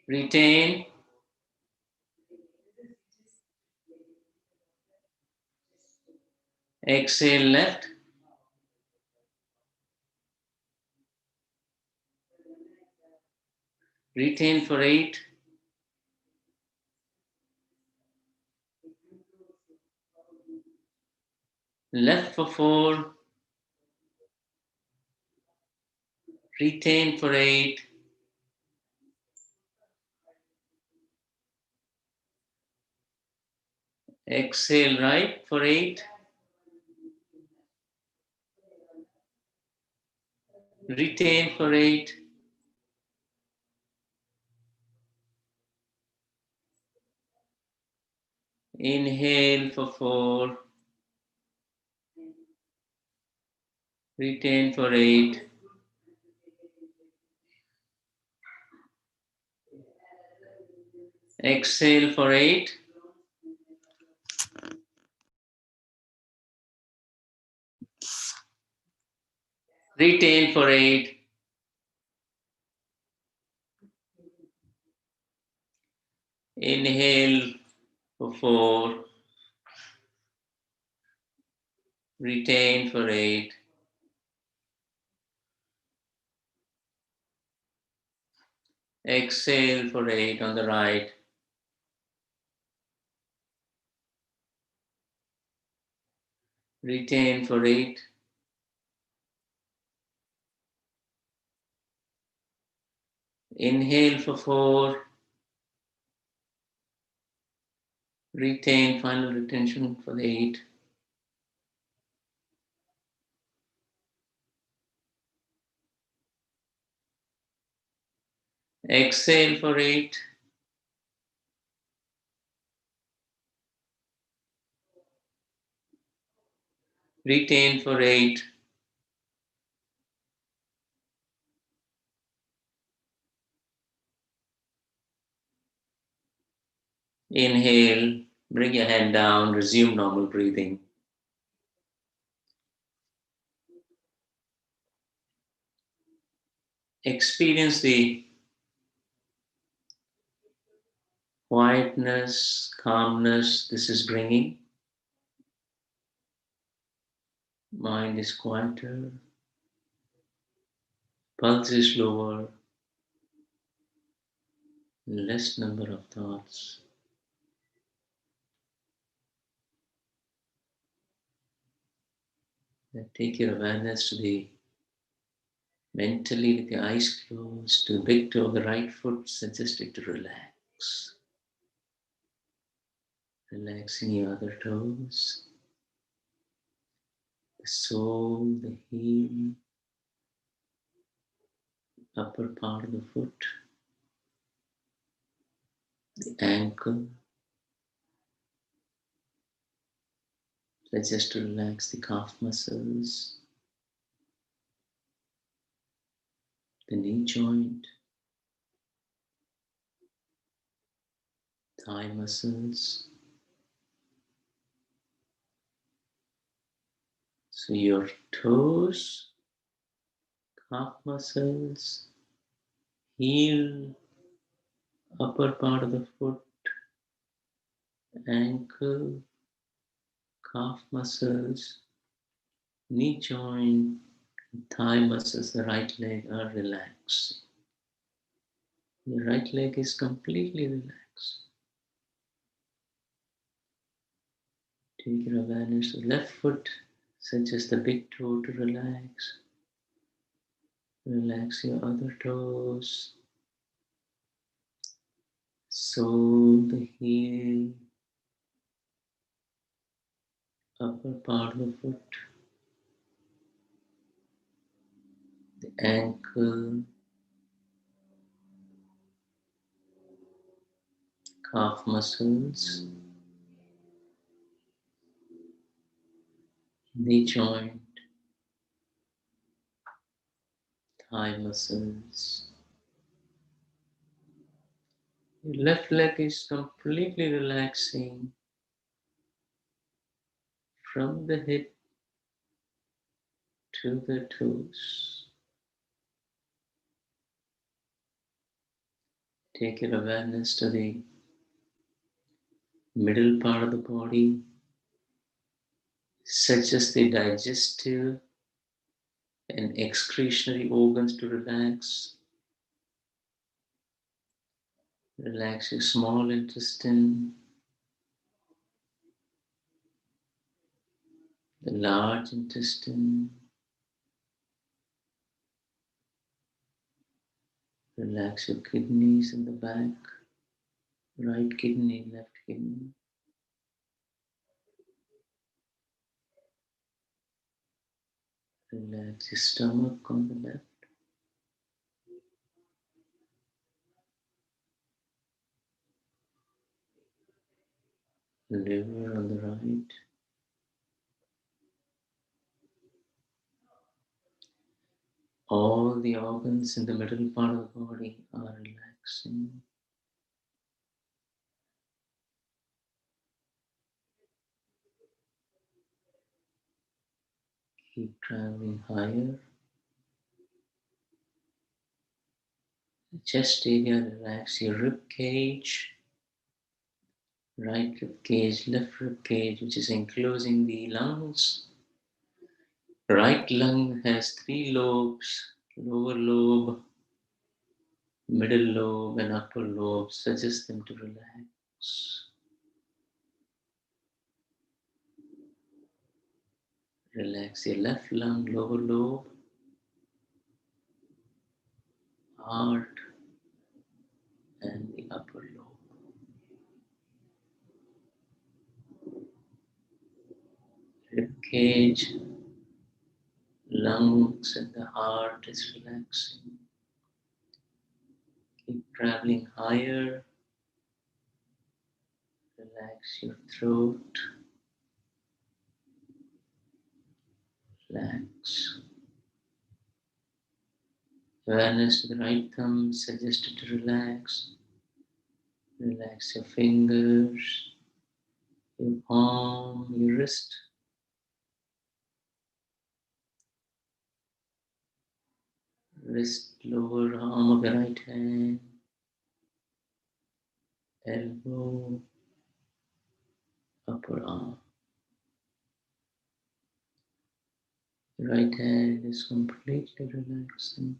retain. Exhale left, retain for 8. Left for 4, retain for 8. Exhale right for 8. Retain for 8. Inhale for 4. Retain for 8. Exhale for 8. Retain for 8. Inhale for 4. Retain for 8. Exhale for 8 on the right. Retain for 8. Inhale for 4. Retain, final retention for the 8. Exhale for 8. Retain for 8. Inhale, bring your hand down, resume normal breathing. Experience the quietness, calmness this is bringing. Mind is quieter, pulse is lower, less number of thoughts. Then take your awareness to the mentally with your eyes closed to the big toe of the right foot, suggest it to relax. Relaxing your other toes, the sole, the heel, upper part of the foot, the ankle. Suggest to relax the calf muscles, the knee joint, thigh muscles. So your toes, calf muscles, heel, upper part of the foot, ankle, calf muscles, knee joint, thigh muscles, the right leg are relaxed. The right leg is completely relaxed. Take your awareness to the left foot, suggest the big toe to relax. Relax your other toes, sole, the heel, upper part of the foot, the ankle, calf muscles, knee joint, thigh muscles. Your left leg is completely relaxing from the hip to the toes. Take your awareness to the middle part of the body, such as the digestive and excretionary organs to relax. Relax your small intestine, the large intestine. Relax your kidneys in the back, right kidney, left kidney. Relax your stomach on the left. Liver on the right. All the organs in the middle part of the body are relaxing. Keep traveling higher. The chest area, relax your rib cage. Right rib cage, left rib cage, which is enclosing the lungs. Right lung has 3 lobes, lower lobe, middle lobe, and upper lobe. Suggest them to relax. Relax your left lung, lower lobe, heart, and the upper lobe. Rib cage, lungs, and the heart is relaxing. Keep traveling higher. Relax your throat. Relax. Awareness to the right thumb suggested to relax. Relax your fingers, your palm, your wrist. Wrist, lower arm of the right hand, elbow, upper arm. The right hand is completely relaxing.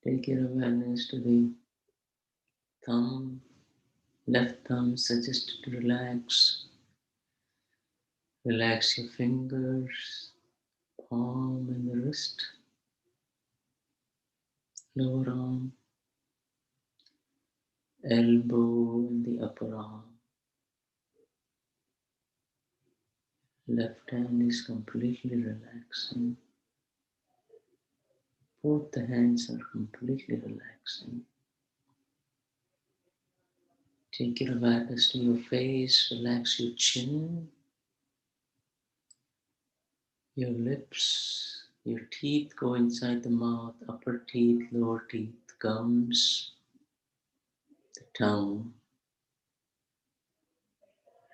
Take your awareness to the thumb, left thumb suggested to relax. Relax your fingers, palm and the wrist, lower arm, elbow and the upper arm. Left hand is completely relaxing. Both the hands are completely relaxing. Take your awareness to your face, relax your chin, your lips, your teeth go inside the mouth, upper teeth, lower teeth, gums, the tongue.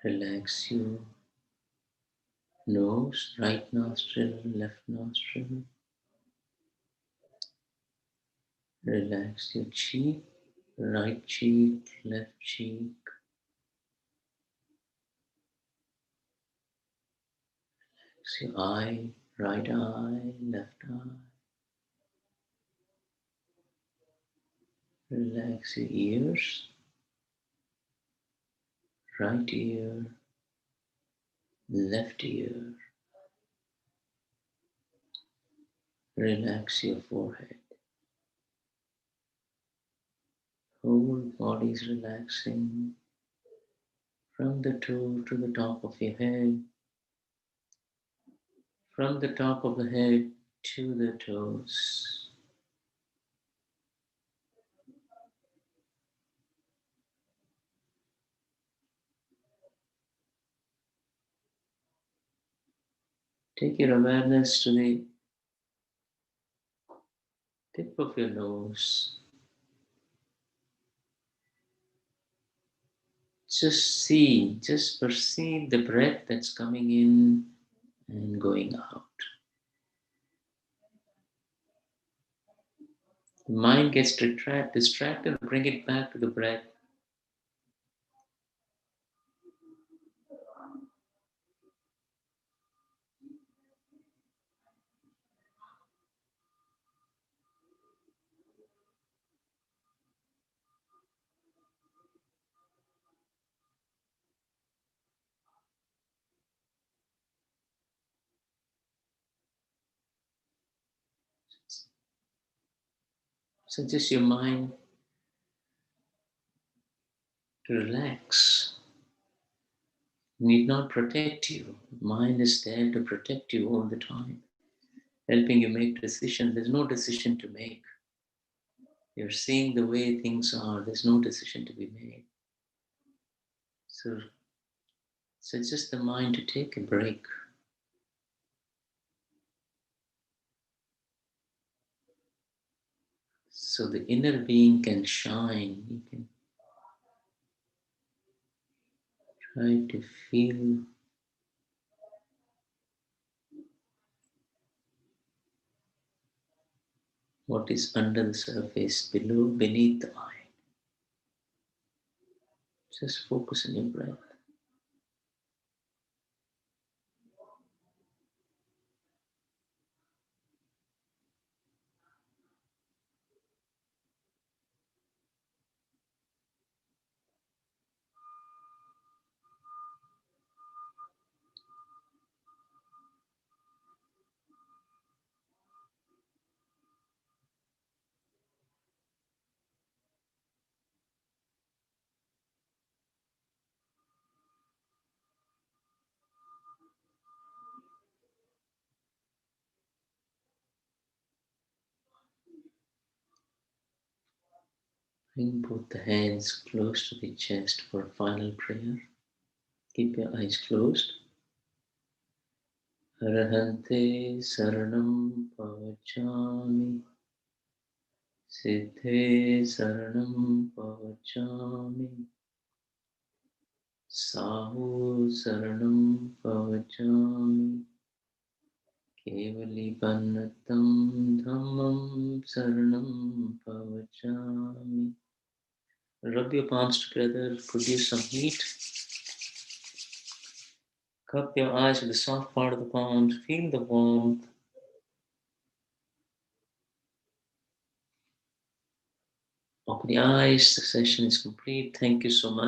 Relax your nose, right nostril, left nostril. Relax your cheek, right cheek, left cheek. Relax your eye, right eye, left eye. Relax your ears, right ear, left ear. Relax your forehead. Whole body is relaxing from the toe to the top of your head, from the top of the head to the toes. Take your awareness to the tip of your nose. Just see, just perceive the breath that's coming in and going out. The mind gets distracted, bring it back to the breath. Suggest your mind to relax. need not protect you. Mind is there to protect you all the time, helping you make decisions. There's no decision to make. You're seeing the way things are. There's no decision to be made. So it's just the mind to take a break. So the inner being can shine. You can try to feel what is under the surface, below, beneath the eye. Just focus on your breath. Bring both the hands close to the chest for a final prayer. Keep your eyes closed. Arahante Saranam Pavachami. Siddhe Saranam Pavachami. Sahu Saranam Pavachami. Kevali Pannatam Dhammam Saranam Pavachami. Rub your palms together, produce some heat. Cup your eyes with the soft part of the palms, feel the warmth. Open the eyes, the session is complete. Thank you so much.